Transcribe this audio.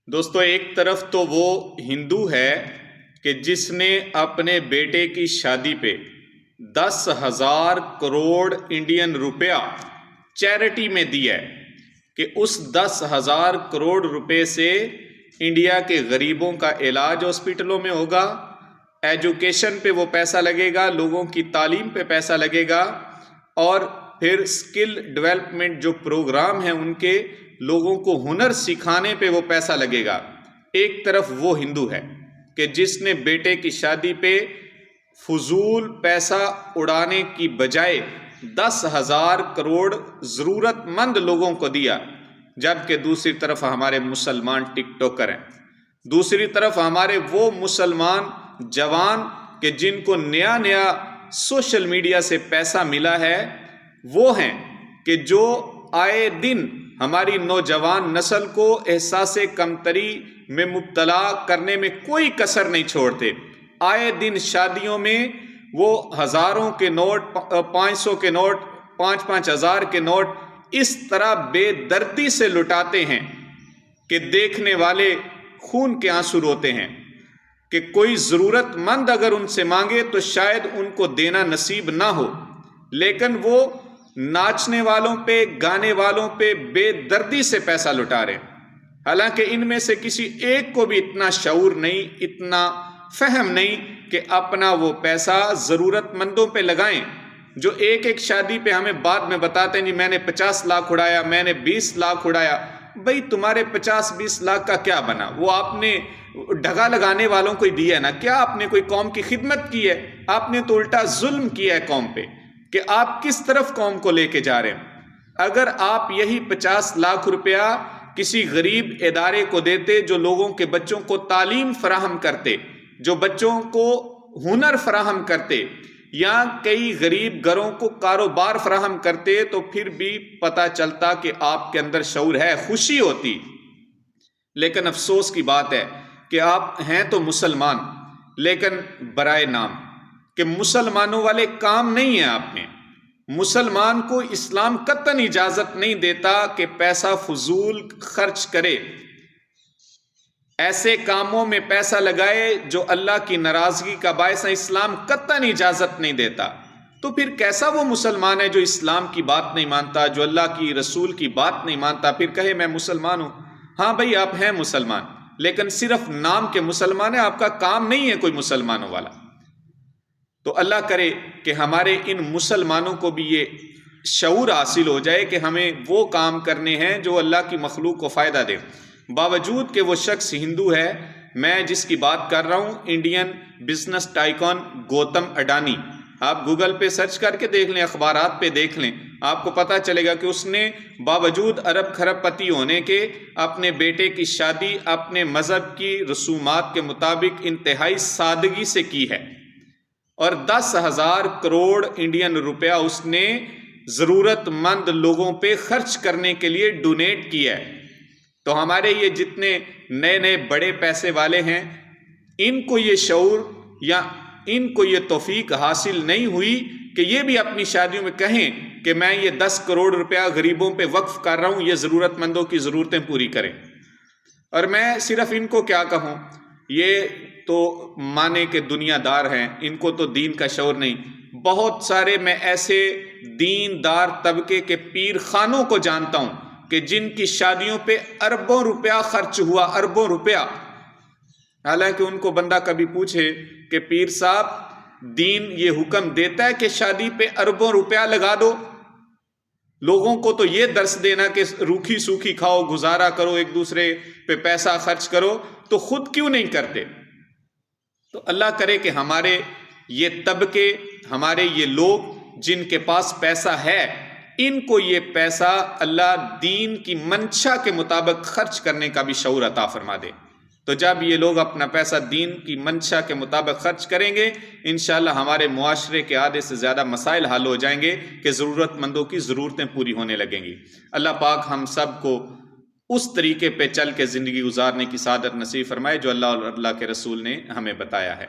دوستو، ایک طرف تو وہ ہندو ہے کہ جس نے اپنے بیٹے کی شادی پہ 10,000 کروڑ انڈین روپیہ چیریٹی میں دیا ہے کہ اس 10,000 کروڑ روپے سے انڈیا کے غریبوں کا علاج ہاسپٹلوں میں ہوگا، ایجوکیشن پہ وہ پیسہ لگے گا، لوگوں کی تعلیم پہ پیسہ لگے گا، اور پھر اسکل ڈیولپمنٹ جو پروگرام ہیں ان کے لوگوں کو ہنر سکھانے پہ وہ پیسہ لگے گا۔ ایک طرف وہ ہندو ہے کہ جس نے بیٹے کی شادی پہ فضول پیسہ اڑانے کی بجائے 10,000 کروڑ ضرورت مند لوگوں کو دیا، جبکہ دوسری طرف ہمارے مسلمان ٹک ٹاکر ہیں، دوسری طرف ہمارے وہ مسلمان جوان کہ جن کو نیا نیا سوشل میڈیا سے پیسہ ملا ہے، وہ ہیں کہ جو آئے دن ہماری نوجوان نسل کو احساس کمتری میں مبتلا کرنے میں کوئی کسر نہیں چھوڑتے۔ آئے دن شادیوں میں وہ ہزاروں کے نوٹ، 500 کے نوٹ، 5,000 کے نوٹ اس طرح بے دردی سے لٹاتے ہیں کہ دیکھنے والے خون کے آنسو روتے ہیں کہ کوئی ضرورت مند اگر ان سے مانگے تو شاید ان کو دینا نصیب نہ ہو، لیکن وہ ناچنے والوں پہ، گانے والوں پہ بے دردی سے پیسہ لٹا رہے ہیں، حالانکہ ان میں سے کسی ایک کو بھی اتنا شعور نہیں، اتنا فہم نہیں کہ اپنا وہ پیسہ ضرورت مندوں پہ لگائیں۔ جو ایک ایک شادی پہ ہمیں بعد میں بتاتے ہیں جی میں نے 50 لاکھ اڑایا، میں نے 20 لاکھ اڑایا۔ بھئی تمہارے 50-20 لاکھ کا کیا بنا؟ وہ آپ نے ڈھگا لگانے والوں کو ہی دیا نا، کیا آپ نے کوئی قوم کی خدمت کی ہے؟ آپ نے تو الٹا ظلم کیا ہے قوم پہ کہ آپ کس طرف قوم کو لے کے جا رہے ہیں۔ اگر آپ یہی 50 لاکھ روپیہ کسی غریب ادارے کو دیتے جو لوگوں کے بچوں کو تعلیم فراہم کرتے، جو بچوں کو ہنر فراہم کرتے، یا کئی غریب گھروں کو کاروبار فراہم کرتے، تو پھر بھی پتہ چلتا کہ آپ کے اندر شعور ہے، خوشی ہوتی۔ لیکن افسوس کی بات ہے کہ آپ ہیں تو مسلمان، لیکن برائے نام کہ مسلمانوں والے کام نہیں ہیں آپ میں۔ مسلمان کو اسلام قطعاً اجازت نہیں دیتا کہ پیسہ فضول خرچ کرے، ایسے کاموں میں پیسہ لگائے جو اللہ کی ناراضگی کا باعث ہے، اسلام قطعاً اجازت نہیں دیتا۔ تو پھر کیسا وہ مسلمان ہے جو اسلام کی بات نہیں مانتا، جو اللہ کی رسول کی بات نہیں مانتا، پھر کہے میں مسلمان ہوں؟ ہاں بھائی آپ ہیں مسلمان، لیکن صرف نام کے مسلمان ہیں، آپ کا کام نہیں ہے کوئی مسلمانوں والا۔ تو اللہ کرے کہ ہمارے ان مسلمانوں کو بھی یہ شعور حاصل ہو جائے کہ ہمیں وہ کام کرنے ہیں جو اللہ کی مخلوق کو فائدہ دے۔ باوجود کہ وہ شخص ہندو ہے، میں جس کی بات کر رہا ہوں Indian business tycoon Gautam Adani, آپ گوگل پہ سرچ کر کے دیکھ لیں، اخبارات پہ دیکھ لیں، آپ کو پتہ چلے گا کہ اس نے باوجود ارب خرب پتی ہونے کے اپنے بیٹے کی شادی اپنے مذہب کی رسومات کے مطابق انتہائی سادگی سے کی ہے، اور 10,000 کروڑ انڈین روپیہ اس نے ضرورت مند لوگوں پہ خرچ کرنے کے لیے ڈونیٹ کیا ہے۔ تو ہمارے یہ جتنے نئے نئے بڑے پیسے والے ہیں، ان کو یہ شعور یا ان کو یہ توفیق حاصل نہیں ہوئی کہ یہ بھی اپنی شادیوں میں کہیں کہ میں یہ 10 کروڑ روپیہ غریبوں پہ وقف کر رہا ہوں، یہ ضرورت مندوں کی ضرورتیں پوری کریں۔ اور میں صرف ان کو کیا کہوں، یہ تو مانے کہ دنیا دار ہیں، ان کو تو دین کا شعور نہیں۔ بہت سارے میں ایسے دین دار طبقے کے پیر خانوں کو جانتا ہوں کہ جن کی شادیوں پہ اربوں روپیہ خرچ ہوا، اربوں روپیہ، حالانکہ ان کو بندہ کبھی پوچھے کہ پیر صاحب دین یہ حکم دیتا ہے کہ شادی پہ اربوں روپیہ لگا دو؟ لوگوں کو تو یہ درس دینا کہ روکھی سوکھی کھاؤ، گزارا کرو، ایک دوسرے پہ پیسہ خرچ کرو، تو خود کیوں نہیں کرتے؟ تو اللہ کرے کہ ہمارے یہ طبقے، ہمارے یہ لوگ جن کے پاس پیسہ ہے، ان کو یہ پیسہ اللہ دین کی منشا کے مطابق خرچ کرنے کا بھی شعور عطا فرما دے۔ تو جب یہ لوگ اپنا پیسہ دین کی منشا کے مطابق خرچ کریں گے، انشاءاللہ ہمارے معاشرے کے آدھے سے زیادہ مسائل حل ہو جائیں گے کہ ضرورت مندوں کی ضرورتیں پوری ہونے لگیں گی۔ اللہ پاک ہم سب کو اس طریقے پہ چل کے زندگی گزارنے کی سعادت نصیب فرمائے جو اللہ اور اللہ کے رسول نے ہمیں بتایا ہے۔